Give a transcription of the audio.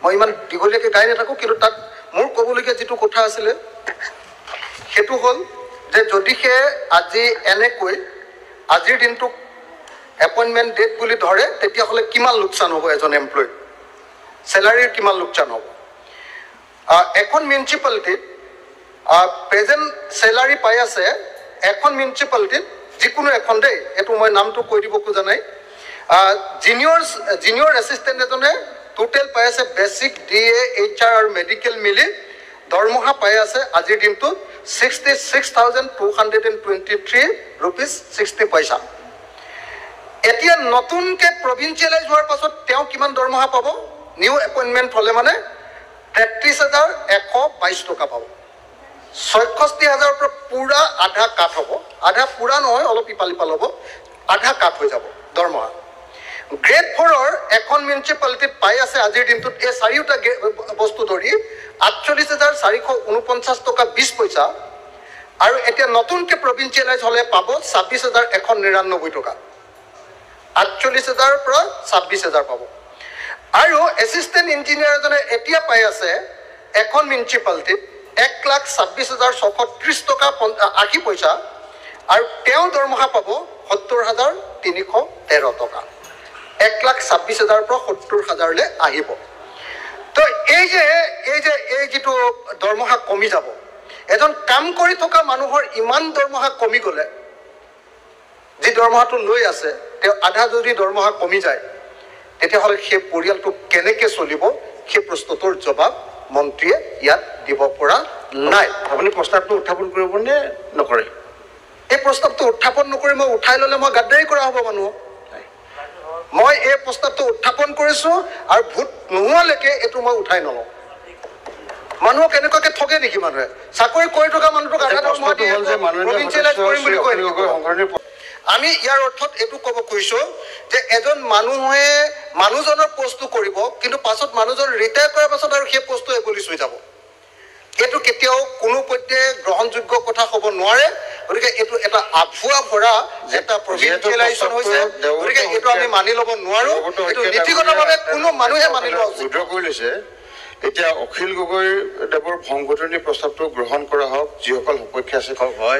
মই ইমান দীঘলীয়াকৈ গাই নাথাকোঁ, কিন্তু তাত মোৰ ক'বলগীয়া যিটো কথা আছিলে সেইটো হ'ল যে যদিহে আজি এনেকৈ আজিৰ দিনটোক এপইণ্টমেণ্ট ডেট বুলি ধৰে তেতিয়াহ'লে কিমান লোকচান হ'ব এজন এমপ্লয়ী, চেলাৰীৰ কিমান লোকচান হ'ব। এখন মিউনিচিপালিটিত প্ৰেজেণ্ট চেলাৰী পাই আছে, এখন মিউনিচিপালিটিত যিকোনো এখন দেই, এইটো মই নামটো কৈ দিব খোজা নাই, জিনিয়ৰ এছিষ্টেণ্ট এজনে টোটেল পাই আছে বেচিক DA HR আৰু মেডিকেল মিলি দৰমহা পাই আছে আজিৰ দিনটোত 66,223 rupees 60 paisa। এতিয়া নতুনকৈ প্ৰভিঞ্চিয়েলাইজ হোৱাৰ পাছত তেওঁ কিমান দৰমহা পাব? নিউ এপইণ্টমেণ্ট হ'লে মানে 33,122 টকা পাব। 66,000 পৰা পূৰা আধা কাট হ'ব, আধা পূৰা নহয়, অলপ ইপাল ইপাল হ'ব, আধা কাট হৈ যাব দৰমহা। গ্ৰেড 4ৰ এখন মিউনিচিপালিটিত পাই আছে আজিৰ দিনটোত এই চাৰিওটা বস্তু ধৰি 48,449 টকা 20 পইচা, আৰু এতিয়া নতুনকৈ প্ৰভিঞ্চিয়েলাইজ হ'লে পাব 26,199 টকা। 48,000 পৰা 26,000 পাব। আৰু এছিষ্টেণ্ট ইঞ্জিনিয়াৰ এজনে এতিয়া পাই আছে এখন মিউনিচিপালিটিত 1,26,630 টকা 80 পইচা, আৰু তেওঁ দৰমহা পাব 70,313 টকা। 1,26,000 পৰা 70,000লৈ আহিব। তো এই যিটো দৰমহা কমি যাব, এজন কাম কৰি থকা মানুহৰ ইমান দৰমহা কমি গ'লে, যি দৰমহাটো লৈ আছে তেওঁ আধা যদি দৰমহা কমি যায়, তেতিয়াহ'লে সেই পৰিয়ালটো কেনেকৈ চলিব, সেই প্ৰশ্নটোৰ জবাব মন্ত্ৰীয়ে ইয়াত দিব পৰা নাই। আপুনি প্ৰস্তাৱটো উত্থাপন কৰিবনে নকৰে? এই প্ৰস্তাৱটো উত্থাপন নকৰি মই উঠাই ল'লে মই গাদ্দাৰী কৰা হ'ব মানুহক। মই এই প্ৰস্তাৱটো উত্থাপন কৰিছোঁ আৰু ভোট নোহোৱালৈকে এইটো মই উঠাই নলওঁ। মানুহক এনেকুৱাকৈ ঠগে নেকি মানুহে? চাকৰি কৰি থকা মানুহটোক আধা দৰমহা দিয়ে প্ৰভিঞ্চিয়েলাইজ কৰিম বুলি কয় নেকি? আমি ইয়াৰ অৰ্থত এইটো ক'ব খুজিছোঁ যে এজন মানুহে মানুহজনৰ পষ্টটো কৰিব, কিন্তু পাছত মানুহজন ৰিটায়াৰ কৰাৰ পাছত আৰু সেই পষ্টটো এবলিছ হৈ যাব। এইটো কেতিয়াও কোনো পধ্যে গ্ৰহণযোগ্য কথা হ'ব নোৱাৰে। গতিকে এইটো এটা আভুৱা ভৰা এটা প্ৰভিঞ্চিয়েলাইজেশ্যন হৈছে, গতিকে এইটো আমি মানি ল'ব নোৱাৰোঁ। এইটো নীতিগতভাৱে কোনো মানুহে মানি লোৱা উচিত কৰি লৈছে। এতিয়া অখিল গগৈ দেৱৰ সংশোধনী প্ৰস্তাৱটো গ্ৰহণ কৰা হওক, যিসকল সপক্ষে আছে হয়।